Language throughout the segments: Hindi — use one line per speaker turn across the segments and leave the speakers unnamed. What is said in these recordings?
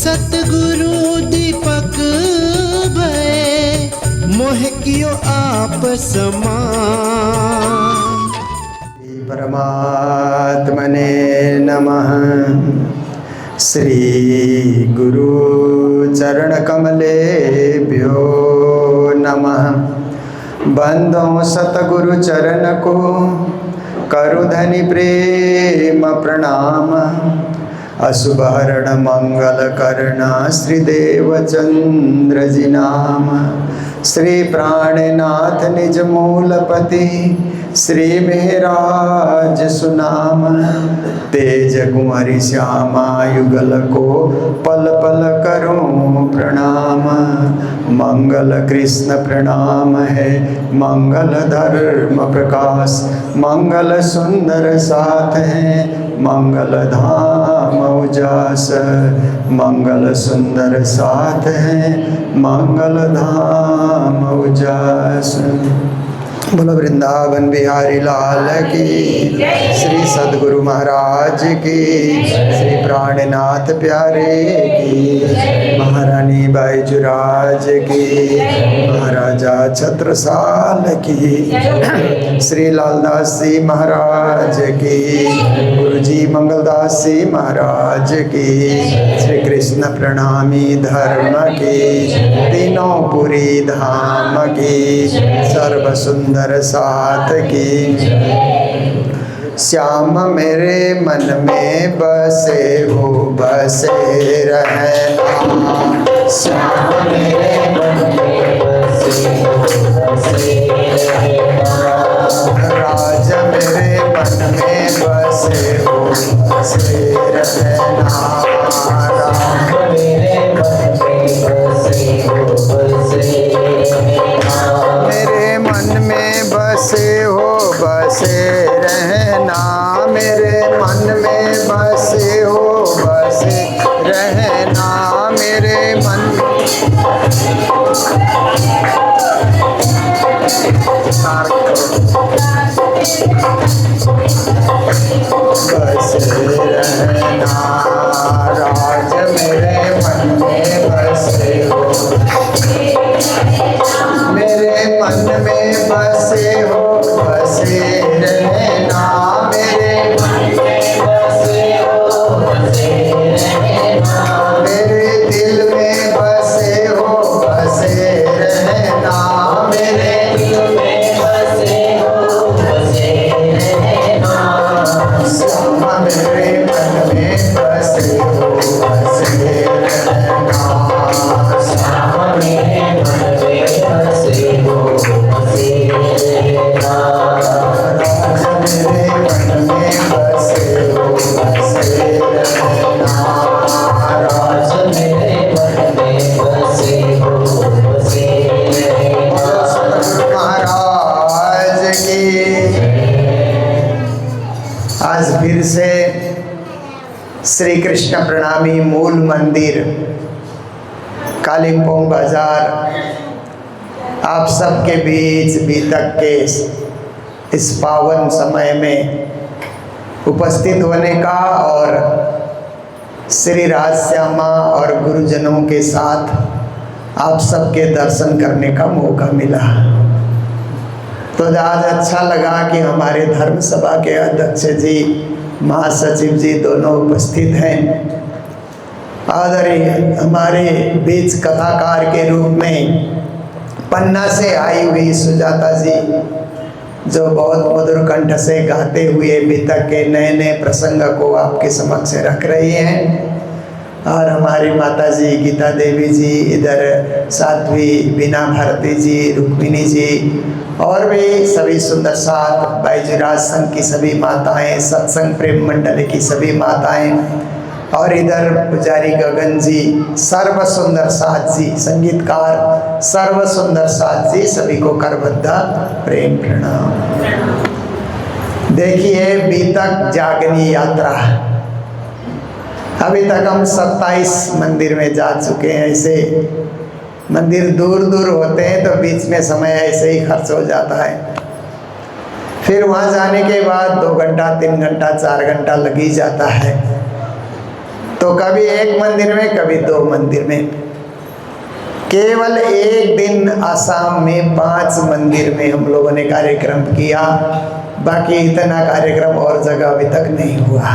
सतगुरु दीपक भय मोह कियो आप समान।
परमात्मने नमः। श्री गुरु चरण कमलेभ्यो नमः। बंदो सतगुरु चरण को करु धनि प्रेम प्रणाम। अशुभ हरण मंगल करना श्री देवचंद्र जी नाम। श्री प्राणनाथ निज मूलपति श्री मेहराज सुनाम। तेज कुंवरी श्यामा युगल को पल पल करूं प्रणाम। मंगल कृष्ण प्रणाम है मंगल धर्म प्रकाश। मंगल सुंदर साथ है मंगल धाम उजास। मंगल सुंदर साथ है मंगल धाम उजास। बोलो वृंदावन बिहारी लाल की। श्री सद्गुरु महाराज की। श्री प्राणनाथ प्यारे की। महारानी बाईजुराज की। महाराजा छत्रसाल की। श्री लालदास जी महाराज की। गुरुजी मंगलदास जी महाराज की। श्री कृष्ण प्रणामी धर्म की। तीनों पुरी धाम की। सर्व सुंदर साथ की। श्याम मेरे मन में बसे हो बसे रहना। श्याम मेरे मन में बसे हो बसे रहना। राज मेरे मन में बसे हो बसे रहना। राम मेरे मन में बसे हो बसे रहना। मेरे मन में बसे हो बसे रहना। मेरे मन में बसे हो बसे रहना। मेरे मन बसे रहना। राज मेरे मन में बसे हो। मेरे मन में बसे हो बसे रहना। मेरे मन में बसे हो बसे रहना। मेरे दिल में बसे हो बसे रहना। मेरे दिल में बसे हो बसे रहना। श्यामा मेरे मन में बसे हो बसे रहना। श्यामा मेरे मन में बसे हो बसे रहना। राज मेरे मन में बसे हो बसे रहना। राज मेरे मन में बसे हो बसे रहना। महाराज की। आज फिर से श्री कृष्ण प्रणामी मूल मंदिर कालिम्पोंग बाजार आप सबके बीच बीतक के इस पावन समय में उपस्थित होने का और श्री राजश्यामा और गुरुजनों के साथ आप सबके दर्शन करने का मौका मिला। तो आज अच्छा लगा कि हमारे धर्म सभा के अध्यक्ष जी महासचिव जी दोनों उपस्थित हैं। आदरणीय हमारे बीच कथाकार के रूप में पन्ना से आई हुई सुजाता जी जो बहुत मधुर कंठ से गाते हुए बीतक के नए नए प्रसंग को आपके समक्ष रख रही हैं। और हमारी माता जी गीता देवी जी, इधर साध्वी बीना भारती जी, रुक्मिणी जी और भी सभी सुंदर साथ बाईजुराज संघ की सभी माताएं, सत्संग प्रेम मंडल की सभी माताएं और इधर पुजारी गगन जी, सर्व सुंदर साथ जी, संगीतकार सर्व सुंदर साथ जी, सभी को करबद्धा प्रेम प्रणाम। देखिए बीतक जागनी यात्रा अभी तक हम 27 मंदिर में जा चुके हैं। ऐसे मंदिर दूर दूर होते हैं तो बीच में समय ऐसे ही खर्च हो जाता है। फिर वहाँ जाने के बाद 2 घंटा 3 घंटा 4 घंटा लग ही जाता है। तो कभी एक मंदिर में, कभी 2 मंदिर में। केवल एक दिन आसाम में 5 मंदिर में हम लोगों ने कार्यक्रम किया, बाकी इतना कार्यक्रम और जगह अभी तक नहीं हुआ।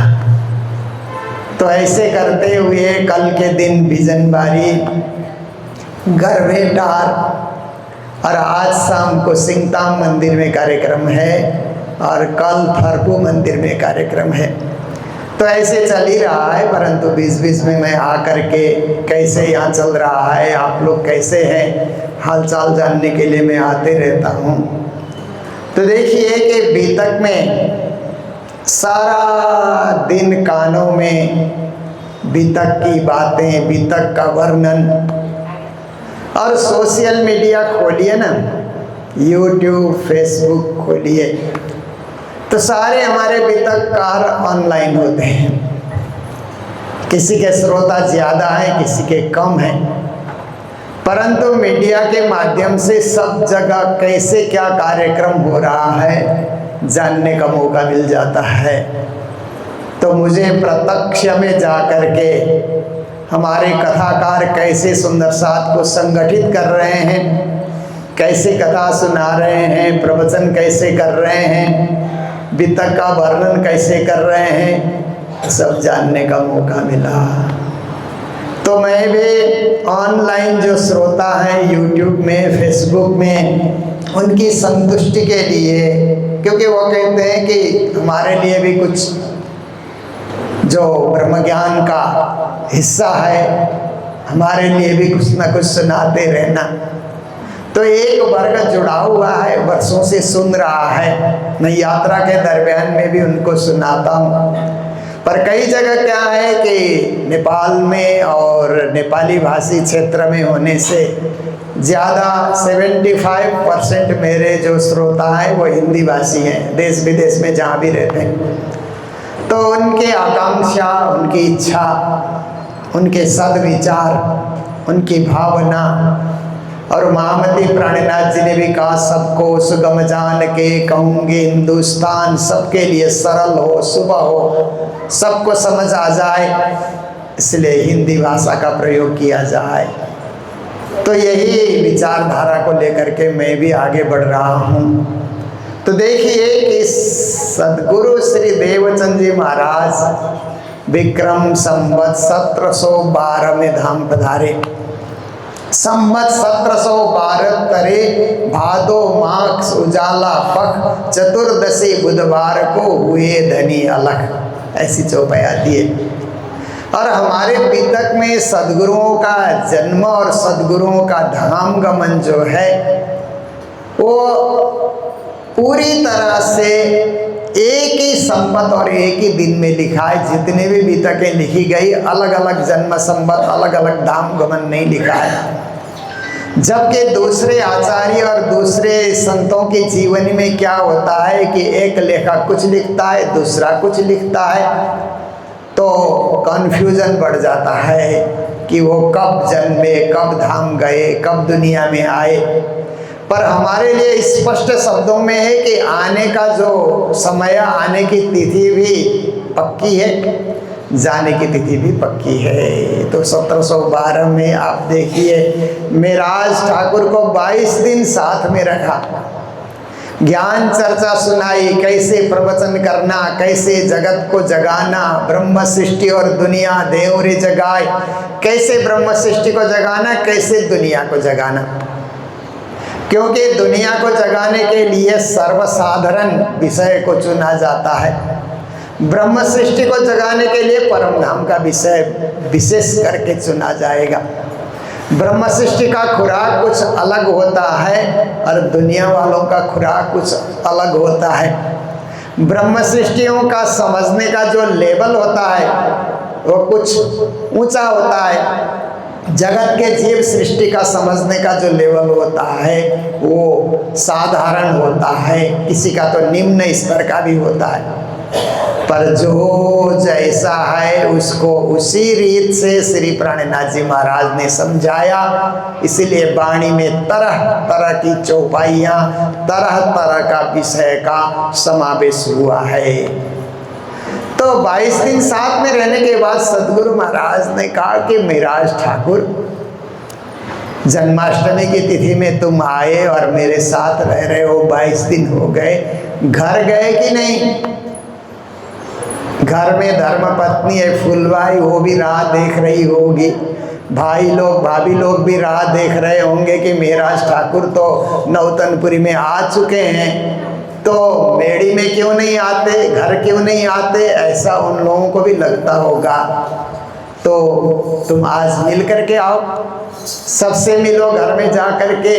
तो ऐसे करते हुए कल के दिन बिजनबारी, गरवेटार और आज शाम को सिंगताम मंदिर में कार्यक्रम है और कल फरपू मंदिर में कार्यक्रम है। तो ऐसे चल ही रहा है, परंतु बीच बीच में मैं आकर के कैसे यहाँ चल रहा है, आप लोग कैसे हैं, हालचाल जानने के लिए मैं आते रहता हूँ। तो देखिए कि बीतक में सारा दिन कानों में बीतक की बातें, बीतक का वर्णन, और सोशल मीडिया खोलिए ना, यूट्यूब, फेसबुक खोलिए, तो सारे हमारे बीतककार ऑनलाइन होते हैं। किसी के श्रोता ज़्यादा हैं, किसी के कम हैं, परंतु मीडिया के माध्यम से सब जगह कैसे क्या कार्यक्रम हो रहा है जानने का मौका मिल जाता है। तो मुझे प्रत्यक्ष में जा कर के हमारे कथाकार कैसे सुंदर साथ को संगठित कर रहे हैं, कैसे कथा सुना रहे हैं, प्रवचन कैसे कर रहे हैं, बीतक का वर्णन कैसे कर रहे हैं, सब जानने का मौका मिला। तो मैं भी ऑनलाइन जो श्रोता हैं यूट्यूब में, फेसबुक में, उनकी संतुष्टि के लिए, क्योंकि वो कहते हैं कि हमारे लिए भी कुछ जो ब्रह्म ज्ञान का हिस्सा है, हमारे लिए भी कुछ ना कुछ सुनाते रहना। तो एक वर्ग जुड़ा हुआ है, वर्षों से सुन रहा है। मैं यात्रा के दरमियान में भी उनको सुनाता हूँ। पर कई जगह क्या है कि नेपाल में और नेपाली भाषी क्षेत्र में होने से ज़्यादा 75% मेरे जो श्रोता हैं वो हिंदी भाषी हैं, देश विदेश में जहाँ भी रहते हैं। तो उनके आकांक्षा, उनकी इच्छा, उनके सद्विचार, उनकी भावना, और महामती प्राणनाथ जी ने भी कहा, सबको सुगम जान के कहूँगे हिंदुस्तान, सबके लिए सरल हो, सुबह हो, सबको समझ आ जाए, इसलिए हिंदी भाषा का प्रयोग किया जाए। तो यही विचारधारा को लेकर के मैं भी आगे बढ़ रहा हूँ। तो देखिए कि सदगुरु श्री देवचंद जी महाराज विक्रम संवत 1712 में धाम पधारे। संवत 1712 तरे भादो मास उजाला पख, चतुर्दशी बुधवार को हुए धनी अलख, ऐसी चौपाई आती है। और हमारे बीतक में सदगुरुओं का जन्म और सदगुरुओं का धाम गमन जो है वो पूरी तरह से एक ही संवत और एक ही दिन में लिखा है। जितने भी बीतकें लिखी गई, अलग अलग जन्म संवत, अलग अलग धाम गमन नहीं लिखा है। जबकि दूसरे आचार्य और दूसरे संतों के जीवन में क्या होता है कि एक लेखक कुछ लिखता है, दूसरा कुछ लिखता है, तो कन्फ्यूजन बढ़ जाता है कि वो कब जन्मे, कब धाम गए, कब दुनिया में आए। पर हमारे लिए स्पष्ट शब्दों में है कि आने का जो समय, आने की तिथि भी पक्की है, जाने की तिथि भी पक्की है। तो 1712 में आप देखिए मेराज ठाकुर को 22 दिन साथ में रखा, ज्ञान चर्चा सुनाई, कैसे प्रवचन करना, कैसे जगत को जगाना, ब्रह्म सृष्टि और दुनिया देवरे जगाए, कैसे ब्रह्म सृष्टि को जगाना, कैसे दुनिया को जगाना। क्योंकि दुनिया को जगाने के लिए सर्वसाधारण विषय को चुना जाता है, ब्रह्म सृष्टि को जगाने के लिए परम धाम का विषय विशेष करके चुना जाएगा। ब्रह्म सृष्टि का खुराक कुछ अलग होता है और दुनिया वालों का खुराक कुछ अलग होता है। ब्रह्म सृष्टियों का समझने का जो लेवल होता है वो कुछ ऊंचा होता है, जगत के जीव सृष्टि का समझने का जो लेवल होता है वो साधारण होता है, किसी का तो निम्न स्तर का भी होता है। पर जो जैसा है उसको उसी रीत से श्री प्राणनाथ जी महाराज ने समझाया। इसीलिए वाणी में तरह तरह की चौपाइयाँ, तरह तरह का विषय का समावेश हुआ है। तो तो 22 दिन साथ में रहने के बाद सदगुरु महाराज ने कहा कि मिराज ठाकुर, जन्माष्टमी की तिथि में तुम आए और मेरे साथ रह रहे हो, 22 दिन हो गए, घर गए कि नहीं? घर में धर्म पत्नी है फुलबाई, वो भी राह देख रही होगी, भाई लोग भाभी लोग भी राह देख रहे होंगे कि मिराज ठाकुर तो नौतनपुरी में आ चुके हैं, तो मेड़ी में क्यों नहीं आते, घर क्यों नहीं आते, ऐसा उन लोगों को भी लगता होगा। तो तुम आज मिल करके आओ, सबसे मिलो घर में जा करके।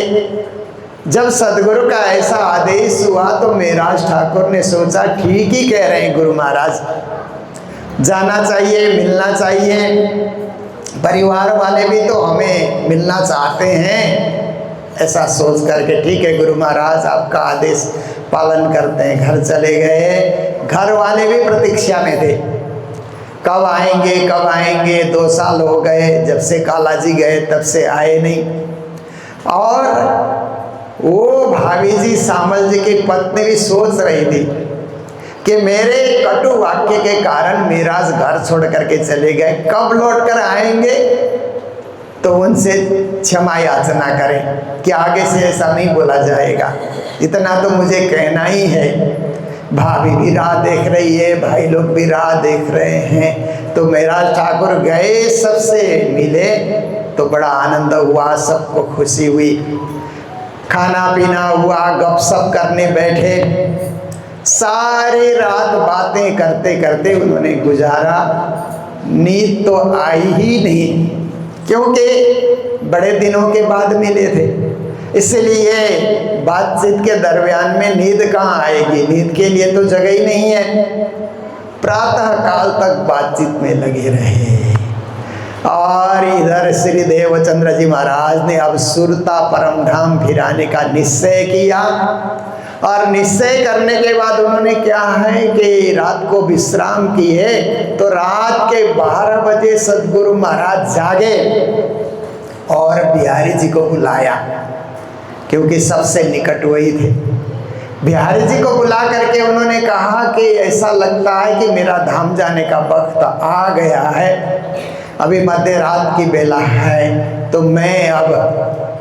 जब सदगुरु का ऐसा आदेश हुआ तो मिराज ठाकुर ने सोचा ठीक ही कह रहे हैं गुरु महाराज, जाना चाहिए, मिलना चाहिए, परिवार वाले भी तो हमें मिलना चाहते हैं। ऐसा सोच करके ठीक है गुरु महाराज आपका आदेश पालन करते हैं, घर चले गए। घर वाले भी प्रतीक्षा में थे, कब आएंगे कब आएंगे, 2 साल हो गए जब से काला जी गए, तब से आए नहीं। और वो भाभी जी सामल जी की पत्नी भी सोच रही थी कि मेरे कटु वाक्य के कारण मिराज घर छोड़ करके चले गए, कब लौट कर आएंगे, तो उनसे क्षमा याचना करें कि आगे से ऐसा नहीं बोला जाएगा, इतना तो मुझे कहना ही है। भाभी भी राह देख रही है, भाई लोग भी राह देख रहे हैं। तो मिराज ठाकुर गए, सबसे मिले तो बड़ा आनंद हुआ, सबको खुशी हुई, खाना पीना हुआ, गपशप करने बैठे, सारी रात बातें करते करते उन्होंने गुजारा। नींद तो आई ही नहीं, क्योंकि बड़े दिनों के बाद मिले थे, इसलिए बातचीत के दरमियान में नींद कहाँ आएगी, नींद के लिए तो जगह ही नहीं है। प्रातः काल तक बातचीत में लगे रहे। और इधर श्री देवचंद्र जी महाराज ने अब सुरता परम धाम फिराने का निश्चय किया, और निश्चय करने के बाद उन्होंने क्या है कि रात को विश्राम किए। तो रात के 12 बजे सदगुरु महाराज जागे और बिहारी जी को बुलाया, क्योंकि सबसे निकट वही थे। बिहारी जी को बुला करके उन्होंने कहा कि ऐसा लगता है कि मेरा धाम जाने का वक्त आ गया है, अभी मध्य रात की बेला है, तो मैं अब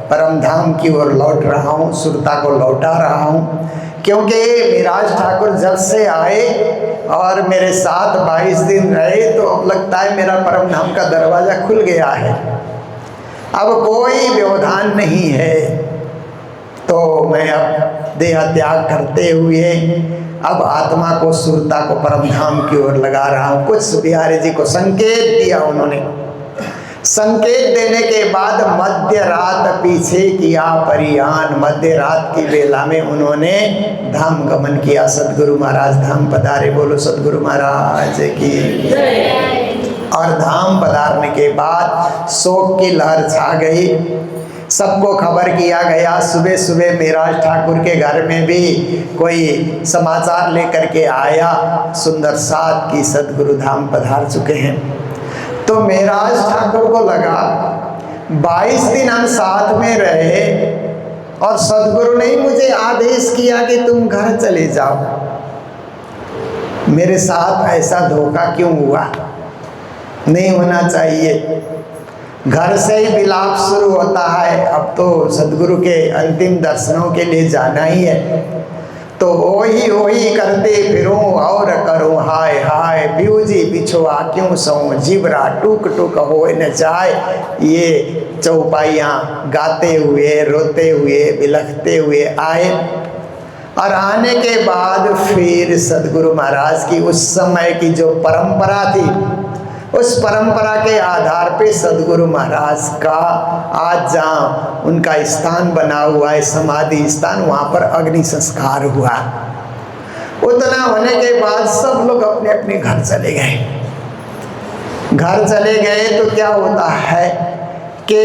परम धाम की ओर लौट रहा हूँ, सुरता को लौटा रहा हूँ। क्योंकि मिराज ठाकुर जब से आए और मेरे साथ 22 दिन रहे, तो अब लगता है मेरा परम धाम का दरवाज़ा खुल गया है, अब कोई व्यवधान नहीं है। तो मैं अब देह त्याग करते हुए अब आत्मा को सुरता को परम धाम की ओर लगा रहा हूँ। कुछ बिहारी जी को संकेत दिया उन्होंने। संकेत देने के बाद मध्य रात पीछे किया परियान, मध्य रात की बेला में उन्होंने धाम गमन किया। सदगुरु महाराज धाम पधारे, बोलो सदगुरु महाराज की। और धाम पधारने के बाद शोक की लहर छा गई, सबको खबर किया गया। सुबह सुबह मिराज ठाकुर के घर में भी कोई समाचार लेकर के आया, सुंदर साथ की सदगुरु धाम पधार चुके हैं। तो मिराज ठाकुर को लगा 22 दिन हम साथ में रहे और सदगुरु ने मुझे आदेश किया कि तुम घर चले जाओ, मेरे साथ ऐसा धोखा क्यों हुआ, नहीं होना चाहिए। घर से ही विलाप शुरू होता है, अब तो सदगुरु के अंतिम दर्शनों के लिए जाना ही है। तो वही करते फिरूं और करूं हाय हाय, ब्यूजी बिछुआ क्यों सोऊं, जिबरा टूक टूक हो न जाए। ये चौपाइयाँ गाते हुए रोते हुए बिलखते हुए आए। और आने के बाद फिर सदगुरु महाराज की उस समय की जो परंपरा थी, उस परंपरा के आधार पे सदगुरु महाराज का आज जहाँ उनका स्थान बना हुआ है, समाधि स्थान, वहाँ पर अग्नि संस्कार हुआ। उतना होने के बाद सब लोग अपने अपने घर चले गए। घर चले गए तो क्या होता है कि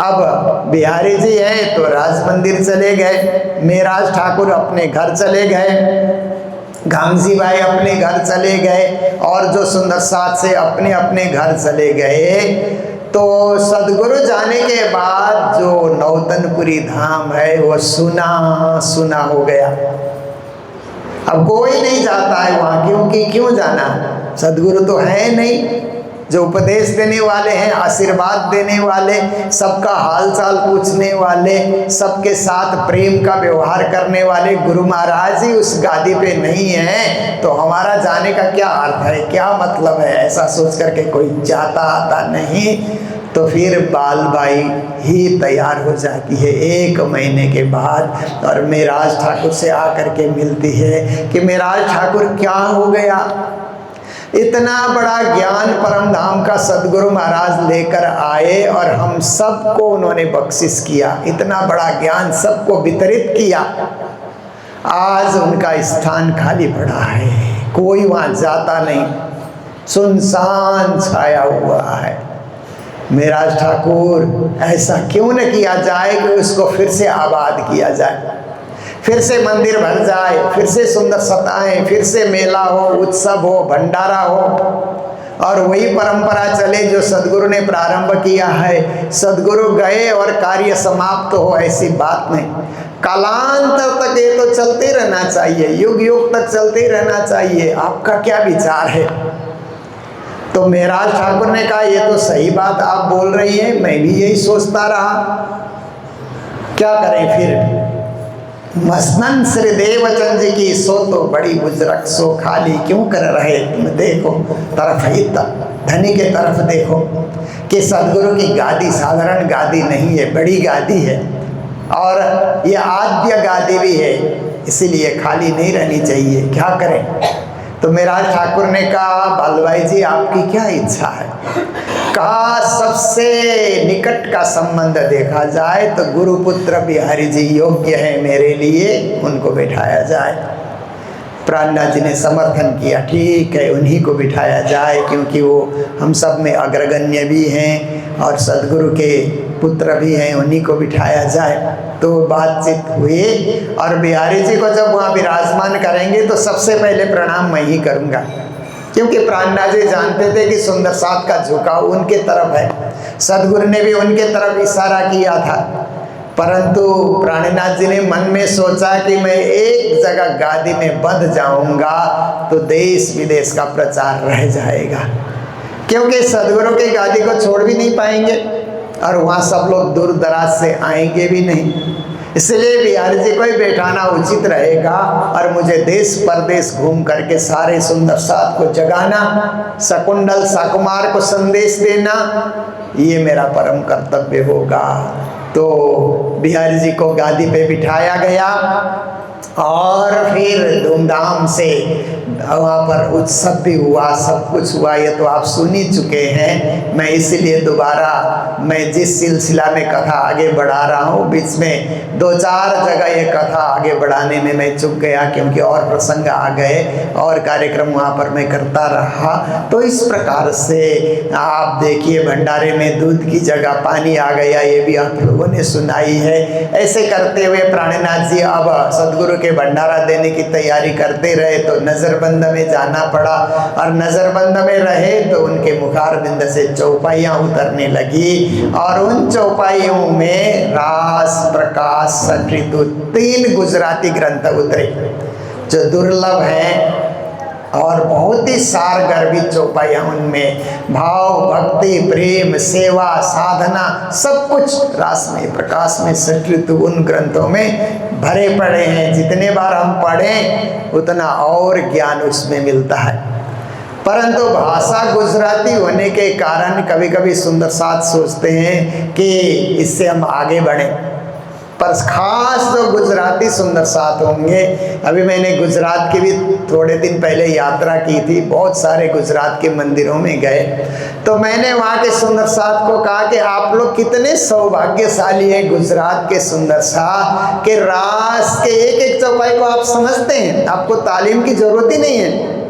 अब बिहारी जी हैं तो राज मंदिर चले गए, मिराज ठाकुर अपने घर चले गए, घामसी भाई अपने घर चले गए, और जो सुंदर साथ से अपने अपने घर चले गए। तो सदगुरु जाने के बाद जो नौतनपुरी धाम है वो सुना सुना हो गया। अब कोई नहीं जाता है वहाँ, क्योंकि क्यों जाना, सदगुरु तो है नहीं जो उपदेश देने वाले हैं, आशीर्वाद देने वाले, सबका हालचाल पूछने वाले, सबके साथ प्रेम का व्यवहार करने वाले गुरु महाराज ही उस गादी पे नहीं है, तो हमारा जाने का क्या अर्थ है, क्या मतलब है। ऐसा सोच करके कोई जाता आता नहीं। तो फिर बालबाई ही तैयार हो जाती है 1 महीने के बाद, और मेराज ठाकुर से आकर के मिलती है कि मेराज ठाकुर क्या हो गया, इतना बड़ा ज्ञान परम धाम का सदगुरु महाराज लेकर आए और हम सबको उन्होंने बख्शिश किया, इतना बड़ा ज्ञान सबको वितरित किया, आज उनका स्थान खाली पड़ा है, कोई वहाँ जाता नहीं, सुनसान छाया हुआ है। मेराज ठाकुर ऐसा क्यों न किया जाए कि उसको फिर से आबाद किया जाए, फिर से मंदिर भर जाए, फिर से सुंदर सताएं, फिर से मेला हो, उत्सव हो, भंडारा हो, और वही परंपरा चले जो सदगुरु ने प्रारंभ किया है। सदगुरु गए और कार्य समाप्त हो, ऐसी बात नहीं, कालांतर तक ये तो चलते रहना चाहिए, युग युग तक चलते रहना चाहिए। आपका क्या विचार है? तो मेराज ठाकुर ने कहा ये तो सही बात आप बोल रही हैं, मैं भी यही सोचता रहा, क्या करें फिर। मसनन श्री देवचंद जी की सो तो बड़ी बुजरक सो खाली क्यों कर रहे तुम, देखो तरफ ही धनी के तरफ देखो कि सदगुरु की गादी साधारण गादी नहीं है, बड़ी गादी है, और ये आद्य गादी भी है, इसीलिए खाली नहीं रहनी चाहिए, क्या करें। तो मेराज ठाकुर ने कहा बालबाई जी आपकी क्या इच्छा है। कहा सबसे निकट का संबंध देखा जाए तो गुरुपुत्र बिहारी जी योग्य है मेरे लिए, उनको बिठाया जाए। प्राणनाथ जी ने समर्थन किया, ठीक है उन्हीं को बिठाया जाए, क्योंकि वो हम सब में अग्रगण्य भी हैं और सदगुरु के पुत्र भी हैं, उन्हीं को बिठाया जाए। तो बातचीत हुई, और बिहारी जी को जब वहाँ विराजमान करेंगे तो सबसे पहले प्रणाम मैं ही करूँगा, क्योंकि प्राणनाथ जी जानते थे कि सुंदर साथ का झुकाव उनके तरफ है, सदगुरु ने भी उनके तरफ इशारा किया था। परंतु प्राणनाथ जी ने मन में सोचा कि मैं एक जगह गादी में बंध जाऊंगा तो देश विदेश का प्रचार रह जाएगा, क्योंकि सदगुरु की गादी को छोड़ भी नहीं पाएंगे और वहाँ सब लोग दूर दराज से आएंगे भी नहीं, इसलिए बिहारी जी को ही बैठाना उचित रहेगा। और मुझे देश परदेश घूम करके सारे सुंदर साथ को जगाना, शकुंडल साकुमार को संदेश देना, ये मेरा परम कर्तव्य होगा। तो बिहारी जी को गादी पे बिठाया गया और फिर धूमधाम से वहाँ पर उत्सव भी हुआ, सब कुछ हुआ, ये तो आप सुन ही चुके हैं। मैं इसीलिए दोबारा मैं जिस सिलसिला में कथा आगे बढ़ा रहा हूँ, बीच में 2-4 जगह ये कथा आगे बढ़ाने में मैं चुक गया, क्योंकि और प्रसंग आ गए और कार्यक्रम वहाँ पर मैं करता रहा। तो इस प्रकार से आप देखिए भंडारे में दूध की जगह पानी आ गया, ये भी आप लोगों ने सुनाई है। ऐसे करते हुए प्राणनाथ जी अब सदगुरु के भंडारा देने की तैयारी करते रहे, तो नजरबंद में जाना पड़ा, और नजरबंद में रहे तो उनके मुखारबिंद से चौपाइयाँ उतरने लगी, और उन चौपाइयों में रास, प्रकाश, सठऋतु 3 गुजराती ग्रंथ उतरे जो दुर्लभ हैं और बहुत ही सार गर्भित चौपाइयाँ, उनमें भाव, भक्ति, प्रेम, सेवा, साधना सब कुछ रास में, प्रकाश में, सठऋतु उन ग्रंथों में भरे पड़े हैं। जितने बार हम पढ़ें उतना और ज्ञान उसमें मिलता है। परंतु भाषा गुजराती होने के कारण कभी कभी सुंदर साथ सोचते हैं कि इससे हम आगे बढ़ें, पर खास तो गुजराती सुंदर साथ होंगे। अभी मैंने गुजरात की भी थोड़े दिन पहले यात्रा की थी, बहुत सारे गुजरात के मंदिरों में गए, तो मैंने वहाँ के सुंदर साथ को कहा कि आप लोग कितने सौभाग्यशाली हैं गुजरात के सुंदर साथ के रास के एक एक चौपाई को आप समझते हैं, आपको तालीम की जरूरत ही नहीं है,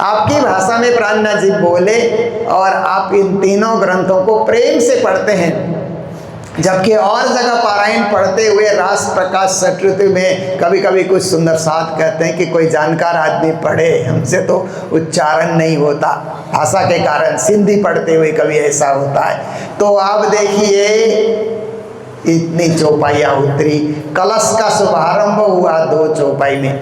आपकी भाषा में प्राणनाथ जी बोले और आप इन तीनों ग्रंथों को प्रेम से पढ़ते हैं। जबकि और जगह पारायण पढ़ते हुए रास, प्रकाश, सठऋतु में कभी कभी कुछ सुंदर साथ कहते हैं कि कोई जानकार आदमी पढ़े, हमसे तो उच्चारण नहीं होता भाषा के कारण, सिंधी पढ़ते हुए कभी ऐसा होता है। तो आप देखिए इतनी चौपाइयाँ उतरी, कलश का शुभारंभ हुआ 2 चौपाई में,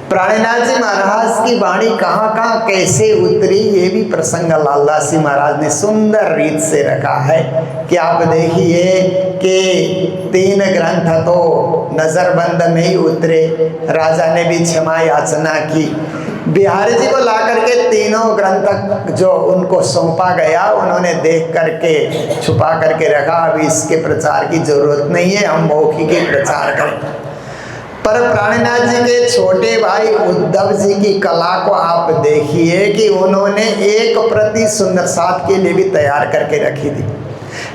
प्राणनाथ जी महाराज की वाणी कहाँ कहाँ कैसे उतरी, ये भी प्रसंग लालदास जी महाराज ने सुंदर रीत से रखा है कि आप देखिए कि 3 ग्रंथ तो नजरबंद में ही उतरे। राजा ने भी क्षमा याचना की। बिहारी जी को ला करके तीनों ग्रंथ जो उनको सौंपा गया, उन्होंने देख करके छुपा करके रखा। अभी इसके प्रचार की जरूरत नहीं है, हम मौखिक ही प्रचार करें। पर प्राणनाथ जी के छोटे भाई उद्धव जी की कला को आप देखिए कि उन्होंने 1 प्रति सुंदर साथ के लिए भी तैयार करके रखी थी।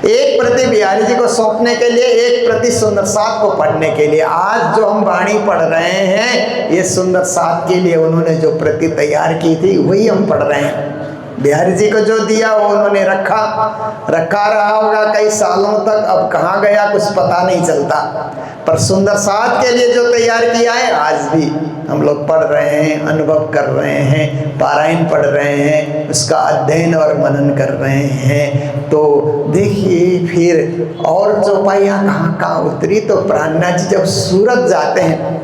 1 प्रति बिहारी जी को सौंपने के लिए, 1 प्रति सुंदर साथ को पढ़ने के लिए। आज जो हम वाणी पढ़ रहे हैं, ये सुंदर साथ के लिए उन्होंने जो प्रति तैयार की थी वही हम पढ़ रहे हैं। बिहारी जी को जो दिया वो उन्होंने रखा रहा होगा कई सालों तक, अब कहाँ गया कुछ पता नहीं चलता। पर सुंदर साथ के लिए जो तैयार किया है, आज भी हम लोग पढ़ रहे हैं, अनुभव कर रहे हैं, पारायण पढ़ रहे हैं, उसका अध्ययन और मनन कर रहे हैं। तो देखिए फिर और चौपाइयाँ कहाँ कहाँ उतरी। तो प्राणनाथ जी जब सूरत जाते हैं,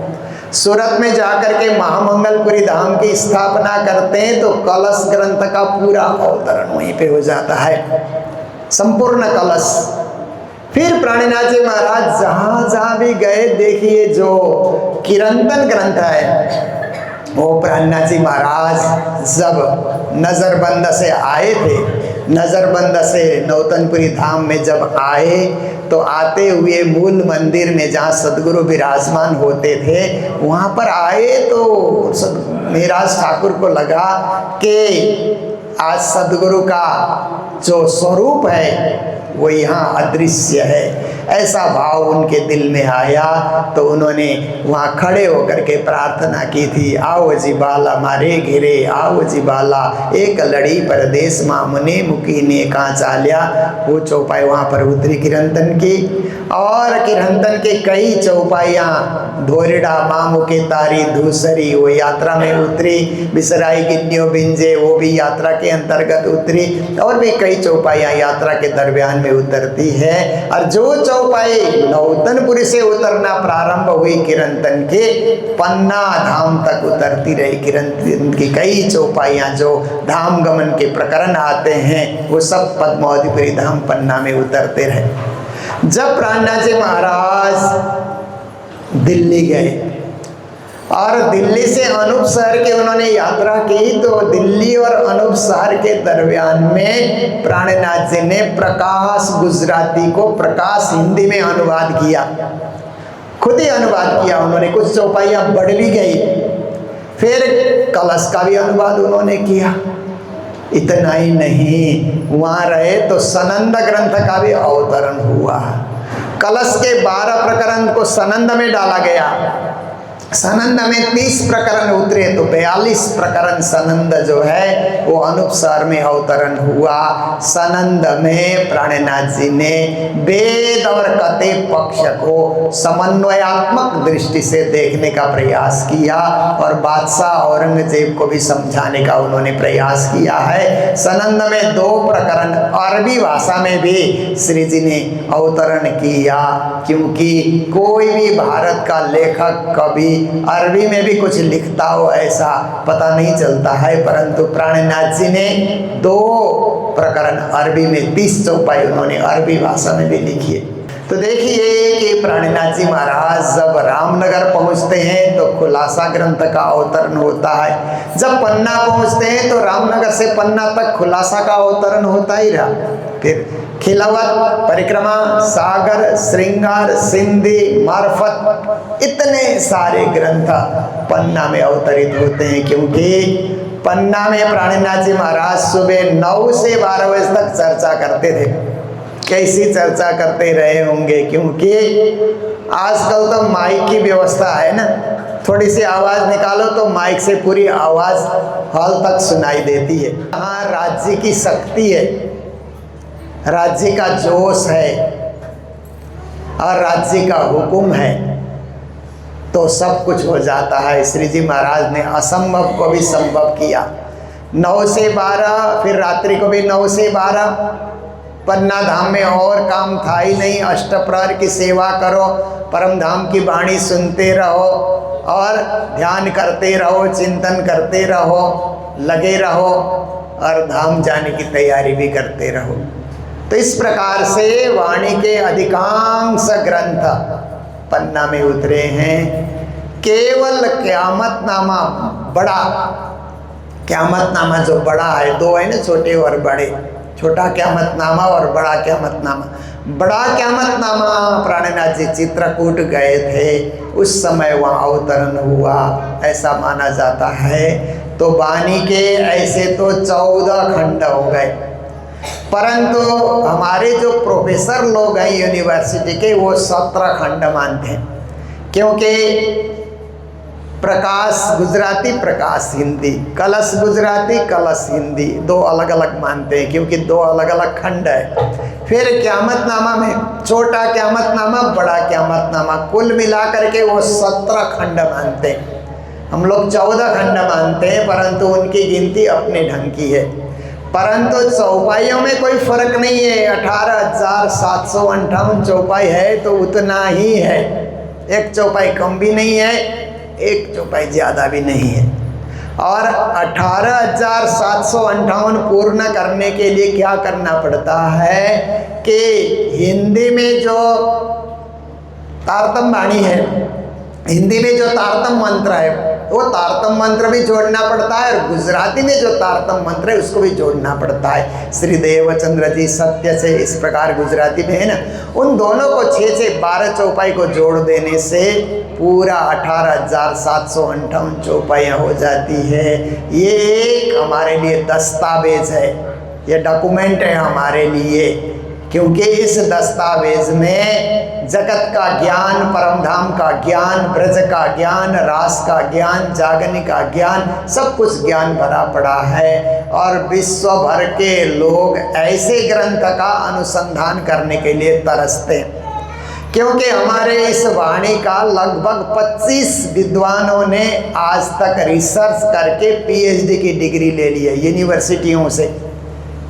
सूरत में जाकर के महामंगलपुरी धाम की स्थापना करते हैं, तो कलश ग्रंथ का पूरा अवतरण वहीं पे हो जाता है, संपूर्ण कलश। फिर प्राणनाथ जी महाराज जहाँ जहाँ भी गए, देखिए जो किरंतन ग्रंथ है, वो प्राणनाथ जी महाराज जब नजरबंद से आए थे, नजरबंद से नौतनपुरी धाम में जब आए, तो आते हुए मूल मंदिर में जहाँ सदगुरु विराजमान होते थे, वहाँ पर आए तो मेराज ठाकुर को लगा कि आज सदगुरु का जो स्वरूप है वो यहाँ अदृश्य है। ऐसा भाव उनके दिल में आया, तो उन्होंने वहाँ खड़े होकर के प्रार्थना की थी, आओ जी बाला मारे घिरे, आओ जी बाला एक लड़ी परदेश मामुने मुकी ने कहाँ चालिया। वो चौपाई वहाँ पर उतरी किरंतन की। और किरंतन के कई चौपाइयाँ, धोरिडा मामू के तारी धूसरी, वो यात्रा में उतरी। बिसराई गिन्नियो बिंजे, वो भी यात्रा के अंतर्गत उतरी। और भी कई चौपाइयाँ यात्रा के दरमियान में उतरती है। और जो चौपाई नौतनपुरी से उतरना प्रारंभ हुई किरंतन के, पन्ना धाम तक उतरती रही। किरंतन की कई चौपाइयाँ जो धाम गमन के प्रकरण आते हैं, वो सब पद्मावतीपुरी धाम पन्ना में उतरते रहे। जब प्राणनाथ जी महाराज दिल्ली गए और दिल्ली से अनूप शहर की उन्होंने यात्रा की, तो दिल्ली और अनूप शहर के दरमियान में प्राणनाथ जी ने प्रकाश गुजराती को प्रकाश हिंदी में अनुवाद किया, खुद ही अनुवाद किया उन्होंने। कुछ चौपाइयाँ बढ़ भी गई। फिर कलश का भी अनुवाद उन्होंने किया। इतना ही नहीं, वहाँ रहे तो सनंद ग्रंथ का भी अवतरण हुआ। कलश के 12 प्रकरण को सनंद में डाला गया। सनंद में 30 प्रकरण उतरे, तो 42 प्रकरण सनंद जो है वो अनूप शहर में अवतरण हुआ। सनंद में प्राणनाथ जी ने वेद और कथे पक्ष को समन्वयात्मक दृष्टि से देखने का प्रयास किया और बादशाह औरंगजेब को भी समझाने का उन्होंने प्रयास किया है। सनंद में 2 प्रकरण अरबी भाषा में भी श्री जी ने अवतरण किया, क्योंकि कोई भी भारत का लेखक कभी अरबी में भी कुछ लिखता हो ऐसा पता नहीं चलता है। परंतु प्राणनाथ जी ने 2 प्रकरण अरबी में 30 चौपाई उन्होंने अरबी भाषा में भी लिखी है। तो देखिए कि प्राणनाथ जी महाराज जब रामनगर पहुंचते हैं तो खुलासा ग्रंथ का अवतरण होता है। जब पन्ना पहुंचते हैं तो रामनगर से पन्ना तक खुलासा का अवतरण होता ही रहा। फिर खिलावत, परिक्रमा, सागर, श्रृंगार, सिंधी, मार्फत, इतने सारे ग्रंथ पन्ना में अवतरित होते हैं, क्योंकि पन्ना में प्राणनाथ जी महाराज सुबह 9 से 12 बजे तक चर्चा करते थे। कैसी चर्चा करते रहे होंगे, क्योंकि आजकल तो माइक की व्यवस्था है ना, थोड़ी सी आवाज़ निकालो तो माइक से पूरी आवाज़ हॉल तक सुनाई देती है। हाँ, राज्य की शक्ति है, राज्य का जोश है और राज्य का हुक्म है, तो सब कुछ हो जाता है। श्री जी महाराज ने असंभव को भी संभव किया। 9 से 12, फिर रात्रि को भी 9 से 12। पन्ना धाम में और काम था ही नहीं, अष्टप्रहर की सेवा करो, परम धाम की वाणी सुनते रहो और ध्यान करते रहो, चिंतन करते रहो, लगे रहो और धाम जाने की तैयारी भी करते रहो। तो इस प्रकार से वाणी के अधिकांश ग्रंथ पन्ना में उतरे हैं। केवल क़यामत नामा बड़ा, क़यामत नामा जो बड़ा है, दो है ना, छोटे और बड़े, छोटा क़यामत नामा और बड़ा क़यामत नामा। बड़ा क़यामत नामा प्राणनाथ जी चित्रकूट गए थे, उस समय वहाँ अवतरण हुआ ऐसा माना जाता है। तो वाणी के ऐसे तो 14 खंड हो गए, परंतु हमारे जो प्रोफेसर लोग हैं यूनिवर्सिटी के वो 17 खंड मानते हैं, क्योंकि प्रकाश गुजराती, प्रकाश हिंदी, कलश गुजराती, कलश हिंदी, दो अलग अलग मानते हैं क्योंकि दो अलग अलग खंड है। फिर क़यामत नामा में छोटा क़यामत नामा, बड़ा क़यामत नामा, कुल मिलाकर के वो 17 खंड मानते हैं। हम लोग 14 खंड मानते हैं, परंतु उनकी गिनती अपने ढंग की है। परंतु चौपाइयों में कोई फर्क नहीं है। 18,758 चौपाई है तो उतना ही है, एक चौपाई कम भी नहीं है, एक चौपाई ज़्यादा भी नहीं है। और 18,758 पूर्ण करने के लिए क्या करना पड़ता है कि हिंदी में जो तारतम वाणी है, हिंदी में जो तारतम मंत्र है वो तारतम मंत्र भी जोड़ना पड़ता है, और गुजराती में जो तारतम मंत्र है उसको भी जोड़ना पड़ता है। श्री देवचंद्र जी सत्य से इस प्रकार गुजराती में है ना, उन दोनों को 6 से 12 चौपाई को जोड़ देने से पूरा 18,758 चौपाइयाँ हो जाती है। ये एक हमारे लिए दस्तावेज है, ये डॉक्यूमेंट है हमारे लिए, क्योंकि इस दस्तावेज में जगत का ज्ञान, परमधाम का ज्ञान, ब्रज का ज्ञान, रास का ज्ञान, जागने का ज्ञान, सब कुछ ज्ञान भरा पड़ा है। और विश्व भर के लोग ऐसे ग्रंथ का अनुसंधान करने के लिए तरसते हैं, क्योंकि हमारे इस वाणी का लगभग 25 विद्वानों ने आज तक रिसर्च करके PhD की डिग्री ले ली है यूनिवर्सिटियों से।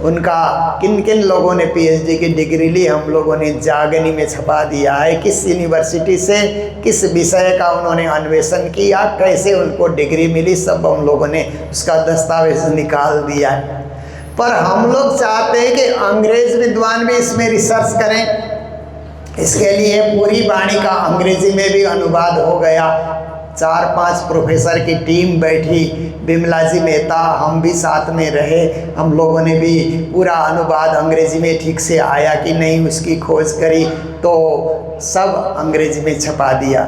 उनका किन किन लोगों ने PhD की डिग्री ली, हम लोगों ने जागनी में छपा दिया है, किस यूनिवर्सिटी से किस विषय का उन्होंने अन्वेषण किया, कैसे उनको डिग्री मिली, सब हम लोगों ने उसका दस्तावेज निकाल दिया है। पर हम लोग चाहते हैं कि अंग्रेज विद्वान भी इसमें रिसर्च करें। इसके लिए पूरी वाणी का अंग्रेजी में भी अनुवाद हो गया। 4-5 प्रोफेसर की टीम बैठी, बिमला जी मेहता, हम भी साथ में रहे, हम लोगों ने भी पूरा अनुवाद अंग्रेजी में ठीक से आया कि नहीं उसकी खोज करी, तो सब अंग्रेजी में छपा दिया।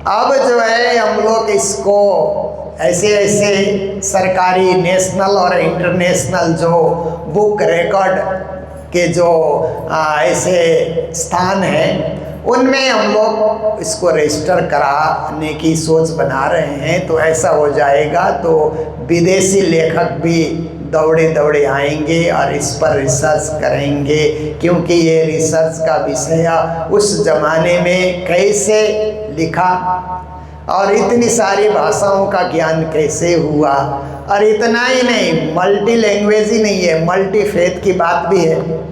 अब जो है हम लोग इसको ऐसे ऐसे सरकारी नेशनल और इंटरनेशनल जो बुक रिकॉर्ड के जो ऐसे स्थान हैं उनमें हम लोग इसको रजिस्टर कराने की सोच बना रहे हैं। तो ऐसा हो जाएगा तो विदेशी लेखक भी दौड़े दौड़े आएंगे और इस पर रिसर्च करेंगे, क्योंकि ये रिसर्च का विषय उस ज़माने में कैसे लिखा और इतनी सारी भाषाओं का ज्ञान कैसे हुआ। और इतना ही नहीं, मल्टी लैंग्वेज ही नहीं है, मल्टी फेथ की बात भी है।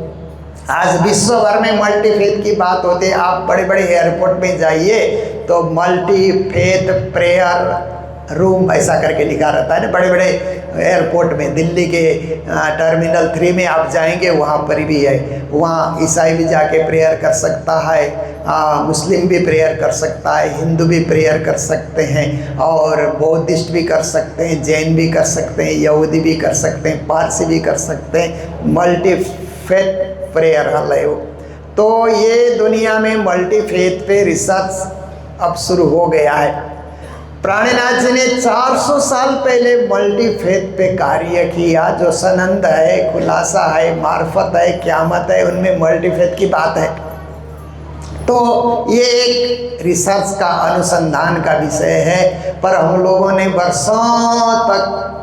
आज विश्व भर में मल्टी फेथ की बात होती है। आप बड़े बड़े एयरपोर्ट में जाइए तो मल्टी फेथ प्रेयर रूम ऐसा करके लिखा रहता है ना, बड़े बड़े एयरपोर्ट में। दिल्ली के टर्मिनल 3 में आप जाएंगे वहाँ पर भी है, वहाँ ईसाई भी जाके प्रेयर कर सकता है, मुस्लिम भी प्रेयर कर सकता है, हिंदू भी प्रेयर कर सकते हैं, और बौद्धिस्ट भी कर सकते हैं, जैन भी कर सकते हैं, यहूदी भी कर सकते हैं, पारसी भी कर सकते हैं। मल्टी फेथ प्रेयर हॉल है वो। तो ये दुनिया में मल्टी फेथ पे रिसर्च अब शुरू हो गया है। प्राणनाथ जी ने 400 साल पहले मल्टी फेथ पे कार्य किया। जो सनंद है, खुलासा है, मार्फत है, क़यामत है, उनमें मल्टी फेथ की बात है। तो ये एक रिसर्च का अनुसंधान का विषय है, पर हम लोगों ने वर्षों तक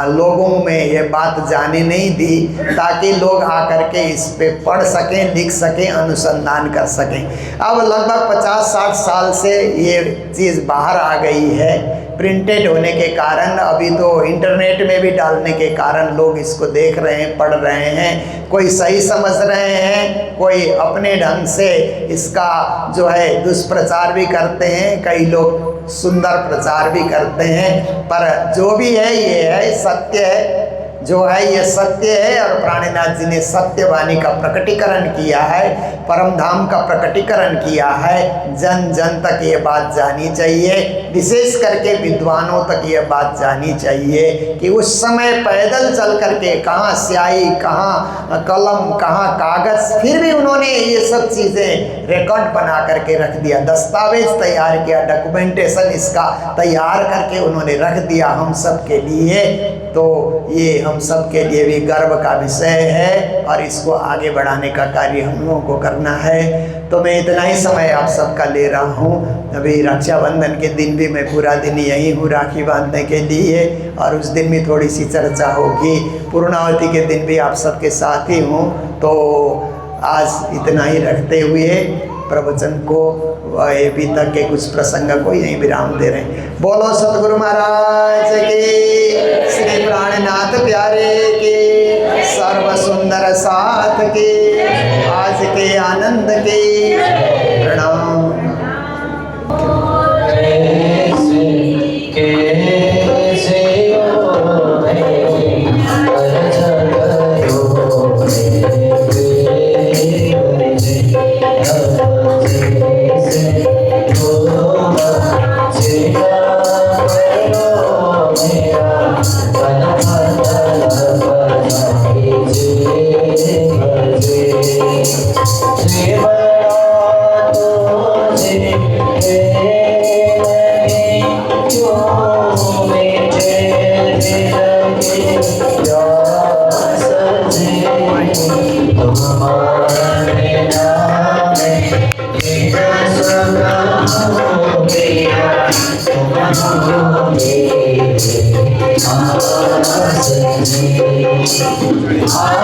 लोगों में ये बात जाने नहीं दी, ताकि लोग आकर के इस पे पढ़ सकें, लिख सकें, अनुसंधान कर सकें। अब लगभग 50-60 साल से ये चीज़ बाहर आ गई है प्रिंटेड होने के कारण, अभी तो इंटरनेट में भी डालने के कारण लोग इसको देख रहे हैं, पढ़ रहे हैं, कोई सही समझ रहे हैं, कोई अपने ढंग से इसका जो है दुष्प्रचार भी करते हैं, कई लोग सुंदर प्रचार भी करते हैं। पर जो भी है ये है, सत्य है, जो है ये सत्य है। और प्राणनाथ जी ने सत्यवाणी का प्रकटीकरण किया है, परम धाम का प्रकटीकरण किया है। जन जन तक ये बात जानी चाहिए, विशेष करके विद्वानों तक ये बात जानी चाहिए कि उस समय पैदल चल करके कहाँ स्याही, कहाँ कलम, कहाँ कागज़, फिर भी उन्होंने ये सब चीज़ें रिकॉर्ड बना करके रख दिया, दस्तावेज तैयार किया, डॉक्यूमेंटेशन इसका तैयार करके उन्होंने रख दिया हम सब के लिए। तो ये हम सब के लिए भी गर्व का विषय है और इसको आगे बढ़ाने का कार्य हम लोगों को करना है। तो मैं इतना ही समय आप सबका ले रहा हूँ। अभी रक्षाबंधन के दिन भी मैं पूरा दिन यहीं हूँ राखी बांधने के लिए, और उस दिन भी थोड़ी सी चर्चा होगी। पूर्णावती के दिन भी आप सबके साथ ही हूँ। तो आज इतना ही रखते हुए प्रवचन को अभी तक के कुछ प्रसंग को यहीं विराम दे रहे हैं। बोलो सतगुरु महाराज की, श्री प्राणनाथ प्यारे की, सर्व सुंदर साथ की, आज के आनंद की प्रणाम।
Ah